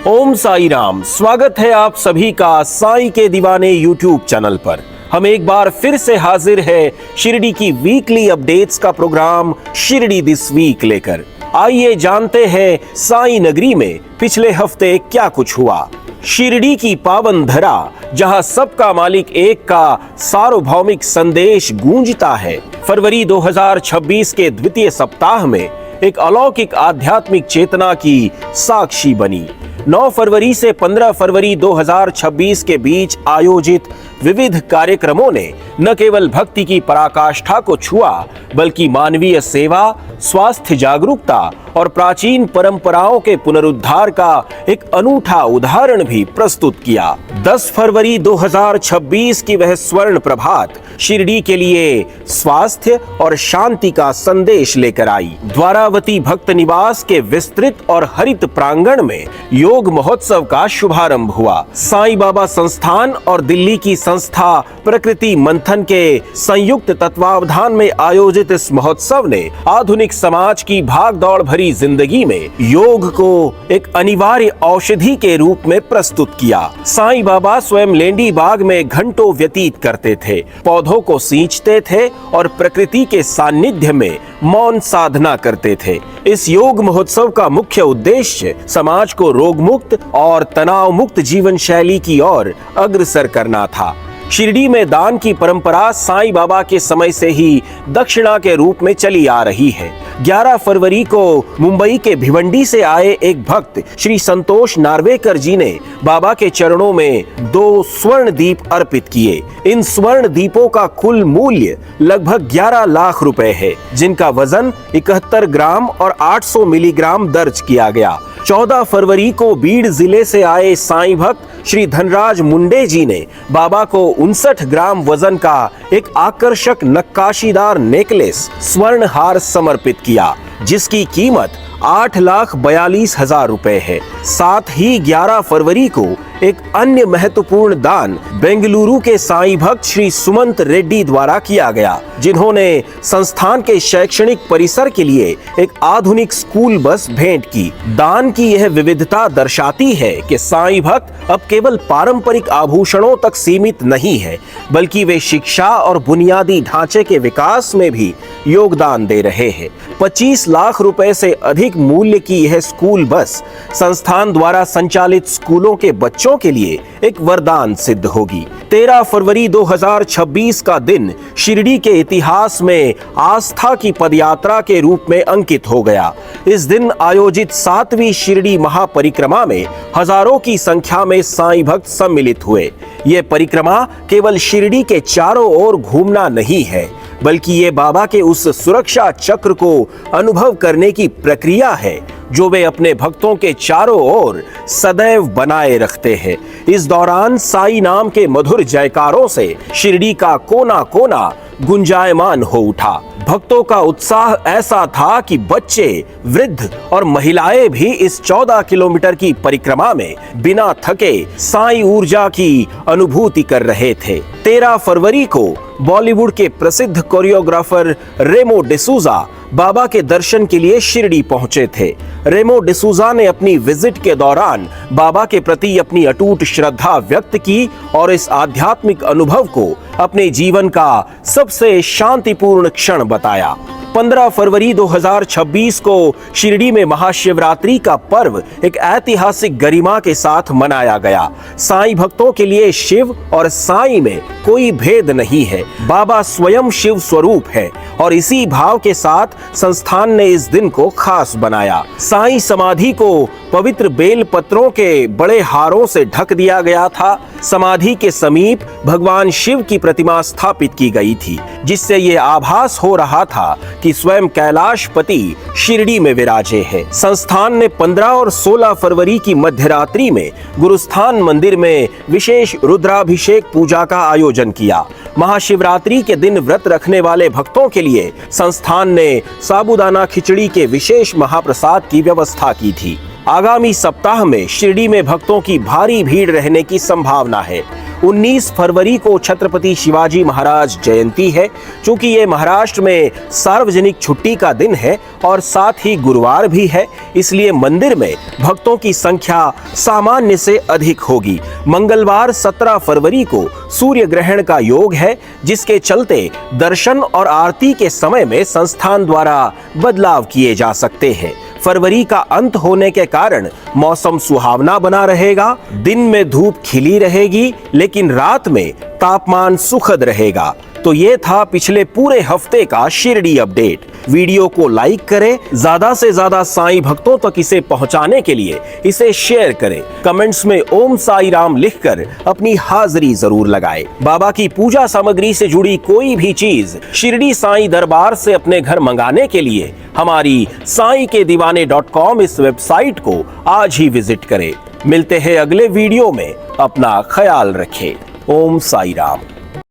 ओम साई राम। स्वागत है आप सभी का साई के दीवाने यूट्यूब चैनल पर। हम एक बार फिर से हाजिर है शिरडी की वीकली अपडेट्स का प्रोग्राम शिरडी दिस वीक लेकर। आइए जानते हैं साई नगरी में पिछले हफ्ते क्या कुछ हुआ। शिरडी की पावन धरा जहां सबका मालिक एक का सार्वभौमिक संदेश गूंजता है, फरवरी 2026 के द्वितीय सप्ताह में एक अलौकिक आध्यात्मिक चेतना की साक्षी बनी। 9 फरवरी से 15 फरवरी 2026 के बीच आयोजित विविध कार्यक्रमों ने न केवल भक्ति की पराकाष्ठा को छुआ, बल्कि मानवीय सेवा, स्वास्थ्य जागरूकता और प्राचीन परंपराओं के पुनरुद्धार का एक अनूठा उदाहरण भी प्रस्तुत किया। 10 फरवरी 2026 की वह स्वर्ण प्रभात शिरडी के लिए स्वास्थ्य और शांति का संदेश लेकर आई। द्वारावती भक्त निवास के विस्तृत और हरित प्रांगण में योग महोत्सव का शुभारंभ हुआ। साईं बाबा संस्थान और दिल्ली की संस्था प्रकृति मंथन के संयुक्त तत्वावधान में आयोजित इस महोत्सव ने आधुनिक समाज की भागदौड़ भरी जिंदगी में योग को एक अनिवार्य औषधि के रूप में प्रस्तुत किया। साईं बाबा स्वयं लेंडी बाग में घंटों व्यतीत करते थे, पौधों को सींचते थे और प्रकृति के सानिध्य में मौन साधना करते थे। इस योग महोत्सव का मुख्य उद्देश्य समाज को रोग मुक्त और तनाव मुक्त जीवन शैली की ओर अग्रसर करना था। शिरडी में दान की परंपरा साईं बाबा के समय से ही दक्षिणा के रूप में चली आ रही है। 11 फरवरी को मुंबई के भिवंडी से आए एक भक्त श्री संतोष नार्वेकर जी ने बाबा के चरणों में 2 स्वर्ण दीप अर्पित किए। इन स्वर्ण दीपों का कुल मूल्य लगभग 11 लाख रुपए है, जिनका वजन 71 ग्राम और 800 मिलीग्राम दर्ज किया गया। 14 फरवरी को बीड़ जिले से आए साईं भक्त श्री धनराज मुंडे जी ने बाबा को 59 ग्राम वजन का एक आकर्षक नक्काशीदार नेकलेस स्वर्ण हार समर्पित किया, जिसकी कीमत 8,42,000 रुपए है। साथ ही 11 फरवरी को एक अन्य महत्वपूर्ण दान बेंगलुरु के साईं भक्त श्री सुमंत रेड्डी द्वारा किया गया, जिन्होंने संस्थान के शैक्षणिक परिसर के लिए एक आधुनिक स्कूल बस भेंट की। दान की यह विविधता दर्शाती है कि साईं भक्त अब केवल पारंपरिक आभूषणों तक सीमित नहीं है, बल्कि वे शिक्षा और बुनियादी ढांचे के विकास में भी योगदान दे रहे हैं। 25 लाख रुपए से अधिक मूल्य की यह स्कूल बस संस्थान द्वारा संचालित स्कूलों के बच्चों के लिए एक वरदान सिद्ध होगी। 13 फरवरी 2026 का दिन शिरडी के इतिहास में आस्था की पदयात्रा के रूप में अंकित हो गया। इस दिन आयोजित 7वीं शिरडी महापरिक्रमा में हजारों की संख्या में साईं भक्त सम्मिलित हुए। ये परिक्रमा केवल शिरडी के चारों ओर घूमना नहीं है, बल्कि ये बाबा के उस सुरक्षा चक्र को अनुभव करने की प्रक्रिया है जो वे अपने भक्तों के चारों ओर सदैव बनाए रखते हैं। इस दौरान साई नाम के मधुर जयकारों से शिरडी का कोना कोना गुंजायमान हो उठा। भक्तों का उत्साह ऐसा था कि बच्चे, वृद्ध और महिलाएं भी इस 14 किलोमीटर की परिक्रमा में बिना थके साई ऊर्जा की अनुभूति कर रहे थे। 13 फरवरी को बॉलीवुड के प्रसिद्ध कोरियोग्राफर रेमो डिसूजा बाबा के दर्शन के लिए शिरडी पहुंचे थे। रेमो डिसूजा ने अपनी विजिट के दौरान बाबा के प्रति अपनी अटूट श्रद्धा व्यक्त की और इस आध्यात्मिक अनुभव को अपने जीवन का सबसे शांतिपूर्ण क्षण बताया। 15 फरवरी 2026 को शिरडी में महाशिवरात्रि का पर्व एक ऐतिहासिक गरिमा के साथ मनाया गया। साईं भक्तों के लिए शिव और साईं में कोई भेद नहीं है। बाबा स्वयं शिव स्वरूप है और इसी भाव के साथ संस्थान ने इस दिन को खास बनाया। साईं समाधि को पवित्र बेल पत्रों के बड़े हारों से ढक दिया गया था। समाधि के समीप भगवान शिव की प्रतिमा स्थापित की गई थी, जिससे ये आभास हो रहा था कि स्वयं कैलाशपति शिरडी में विराजे हैं। संस्थान ने 15 और 16 फरवरी की मध्यरात्रि में गुरुस्थान मंदिर में विशेष रुद्राभिषेक पूजा का आयोजन किया। महाशिवरात्रि के दिन व्रत रखने वाले भक्तों के लिए संस्थान ने साबूदाना खिचड़ी के विशेष महाप्रसाद की व्यवस्था की थी। आगामी सप्ताह में शिरडी में भक्तों की भारी भीड़ रहने की संभावना है। 19 फरवरी को छत्रपति शिवाजी महाराज जयंती है। चूंकि ये महाराष्ट्र में सार्वजनिक छुट्टी का दिन है और साथ ही गुरुवार भी है, इसलिए मंदिर में भक्तों की संख्या सामान्य से अधिक होगी। मंगलवार 17 फरवरी को सूर्य ग्रहण का योग है, जिसके चलते दर्शन और आरती के समय में संस्थान द्वारा बदलाव किए जा सकते हैं। फरवरी का अंत होने के कारण मौसम सुहावना बना रहेगा। दिन में धूप खिली रहेगी, लेकिन रात में तापमान सुखद रहेगा। तो ये था पिछले पूरे हफ्ते का शिरडी अपडेट। वीडियो को लाइक करें, ज्यादा से ज्यादा साईं भक्तों तक इसे पहुंचाने के लिए इसे शेयर करें। कमेंट्स में ओम साई राम लिखकर अपनी हाजिरी जरूर लगाएं। बाबा की पूजा सामग्री से जुड़ी कोई भी चीज शिरडी साईं दरबार से अपने घर मंगाने के लिए हमारी sainkedivane.com इस वेबसाइट को आज ही विजिट करें। मिलते हैं अगले वीडियो में। अपना ख्याल रखें। ओम साई राम।